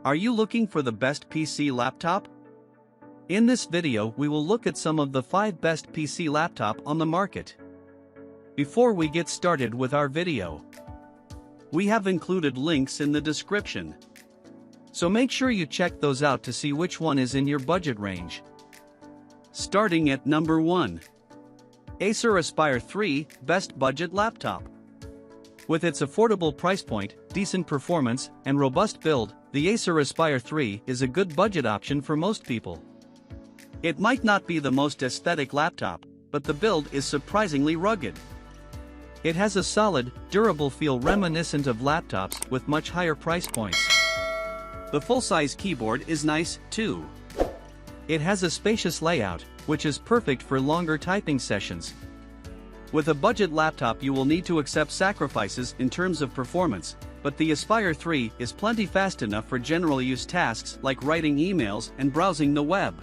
Are you looking for the best PC laptop? In this video we will look at some of the 5 best PC laptop on the market. Before we get started with our video, we have included links in the description. So make sure you check those out to see which one is in your budget range. Starting at number 1. Acer Aspire 3 Best Budget Laptop. With its affordable price point, decent performance, and robust build, the Acer Aspire 3 is a good budget option for most people. It might not be the most aesthetic laptop, but the build is surprisingly rugged. It has a solid, durable feel reminiscent of laptops with much higher price points. The full-size keyboard is nice, too. It has a spacious layout, which is perfect for longer typing sessions. With a budget laptop you will need to accept sacrifices in terms of performance, but the Aspire 3 is plenty fast enough for general use tasks like writing emails and browsing the web.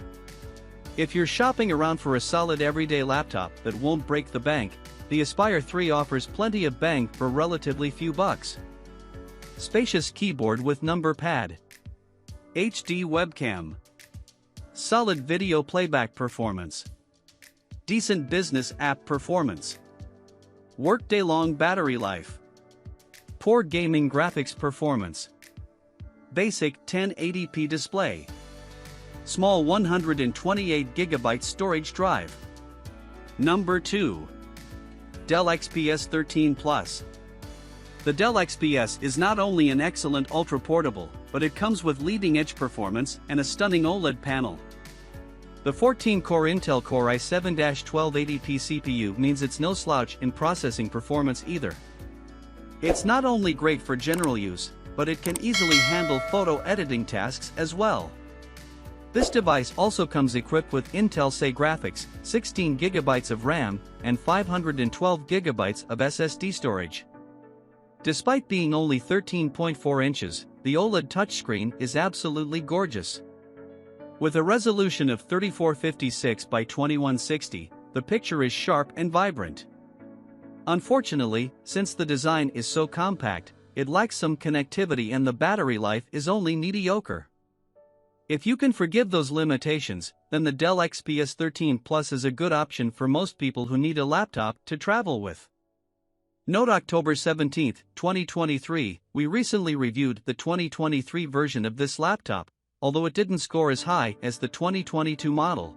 If you're shopping around for a solid everyday laptop that won't break the bank, the Aspire 3 offers plenty of bang for relatively few bucks. Spacious keyboard with number pad. HD webcam. Solid video playback performance. Decent business app performance. Workday-long battery life. Poor gaming graphics performance. Basic 1080p display. Small 128GB storage drive. Number 2. Dell XPS 13 Plus. The Dell XPS is not only an excellent ultra-portable, but it comes with leading-edge performance and a stunning OLED panel. The 14-core Intel Core i7-1280p CPU means it's no slouch in processing performance either. It's not only great for general use, but it can easily handle photo editing tasks as well. This device also comes equipped with Intel Xe graphics, 16GB of RAM, and 512GB of SSD storage. Despite being only 13.4 inches, the OLED touchscreen is absolutely gorgeous. With a resolution of 3456 by 2160, the picture is sharp and vibrant. Unfortunately, since the design is so compact, it lacks some connectivity and the battery life is only mediocre. If you can forgive those limitations, then the Dell XPS 13 Plus is a good option for most people who need a laptop to travel with. Note October 17, 2023, we recently reviewed the 2023 version of this laptop, although it didn't score as high as the 2022 model.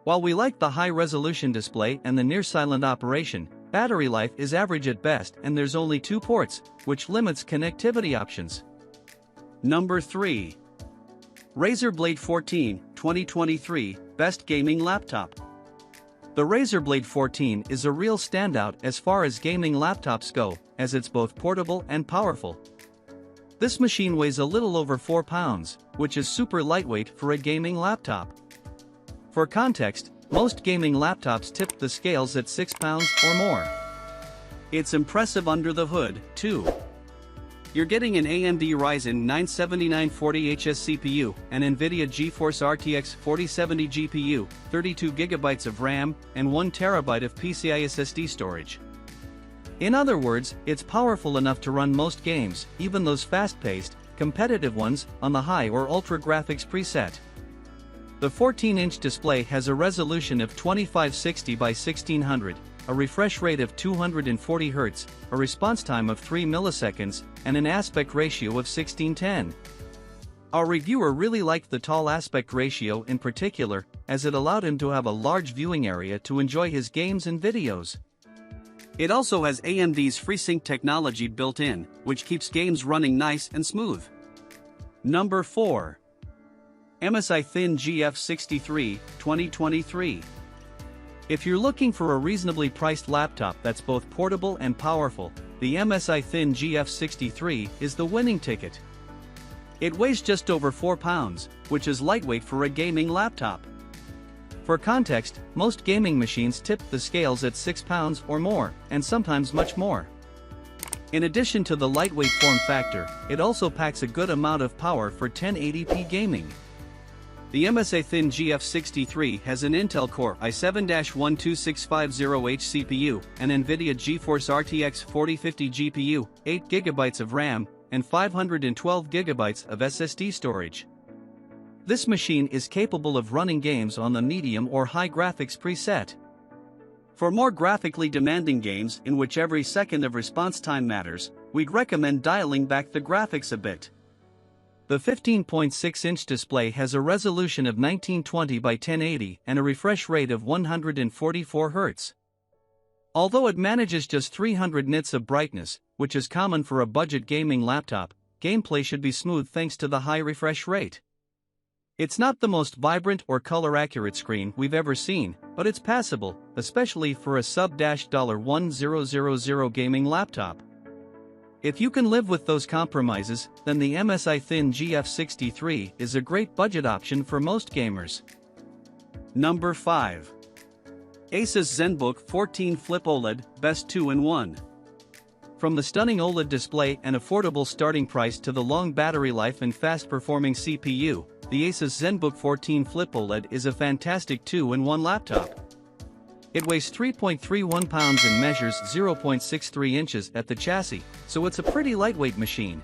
While we like the high-resolution display and the near-silent operation, battery life is average at best and there's only 2 ports, which limits connectivity options. Number 3. Razer Blade 14, 2023, Best Gaming Laptop. The Razer Blade 14 is a real standout as far as gaming laptops go, as it's both portable and powerful. This machine weighs a little over 4 pounds, which is super lightweight for a gaming laptop. For context, most gaming laptops tip the scales at 6 pounds or more. It's impressive under the hood, too. You're getting an AMD Ryzen 9 7940HS CPU, an NVIDIA GeForce RTX 4070 GPU, 32GB of RAM, and 1TB of PCI SSD storage. In other words, it's powerful enough to run most games, even those fast-paced, competitive ones, on the high or ultra graphics preset. The 14-inch display has a resolution of 2560 by 1600, a refresh rate of 240 Hz, a response time of 3 milliseconds, and an aspect ratio of 16:10. Our reviewer really liked the tall aspect ratio in particular, as it allowed him to have a large viewing area to enjoy his games and videos. It also has AMD's FreeSync technology built in, which keeps games running nice and smooth. Number 4. MSI Thin GF63, 2023. If you're looking for a reasonably priced laptop that's both portable and powerful, the MSI Thin GF63 is the winning ticket. It weighs just over 4 pounds, which is lightweight for a gaming laptop. For context, most gaming machines tip the scales at 6 pounds or more, and sometimes much more. In addition to the lightweight form factor, it also packs a good amount of power for 1080p gaming. The MSI Thin GF63 has an Intel Core i7-12650H CPU, an NVIDIA GeForce RTX 4050 GPU, 8GB of RAM, and 512 GB of SSD storage. This machine is capable of running games on the medium or high graphics preset. For more graphically demanding games in which every second of response time matters, we'd recommend dialing back the graphics a bit. The 15.6-inch display has a resolution of 1920 by 1080 and a refresh rate of 144 Hz. Although it manages just 300 nits of brightness, which is common for a budget gaming laptop, gameplay should be smooth thanks to the high refresh rate. It's not the most vibrant or color-accurate screen we've ever seen, but it's passable, especially for a sub-$1000 gaming laptop. If you can live with those compromises, then the MSI Thin GF63 is a great budget option for most gamers. Number 5. Asus Zenbook 14 Flip OLED, Best 2-in-1. From the stunning OLED display and affordable starting price to the long battery life and fast-performing CPU, the Asus Zenbook 14 Flip OLED is a fantastic 2-in-1 laptop. It weighs 3.31 pounds and measures 0.63 inches at the chassis, so it's a pretty lightweight machine.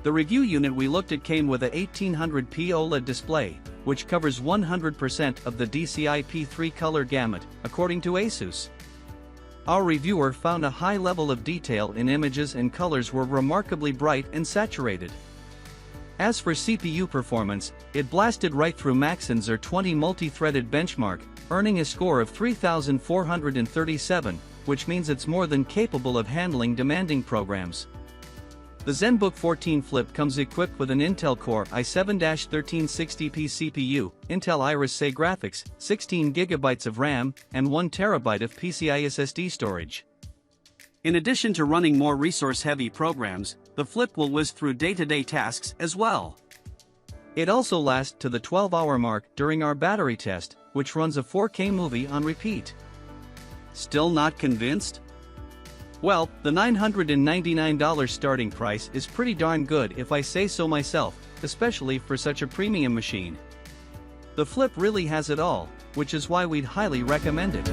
The review unit we looked at came with a 1800p OLED display, which covers 100% of the DCI-P3 color gamut, according to Asus. Our reviewer found a high level of detail in images and colors were remarkably bright and saturated. As for CPU performance, it blasted right through Maxen's 20 multi-threaded benchmark, earning a score of 3,437, which means it's more than capable of handling demanding programs. The Zenbook 14 Flip comes equipped with an Intel Core i7-1360P CPU, Intel Iris Xe graphics, 16GB of RAM, and 1TB of PCI SSD storage. In addition to running more resource-heavy programs, the Flip will whiz through day-to-day tasks as well. It also lasts to the 12-hour mark during our battery test, which runs a 4K movie on repeat. Still not convinced? Well, the $999 starting price is pretty darn good if I say so myself, especially for such a premium machine. The Flip really has it all, which is why we'd highly recommend it.